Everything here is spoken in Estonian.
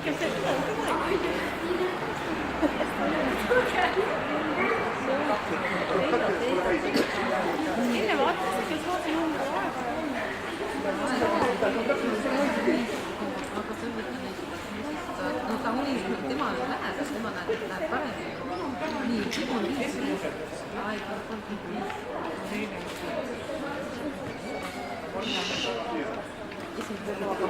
che sei mille volte che sono in un no ta oli, tema lähedal, tema näeb paremini. Nii, siin on 5. Aeg on 35. Esimene luua 2.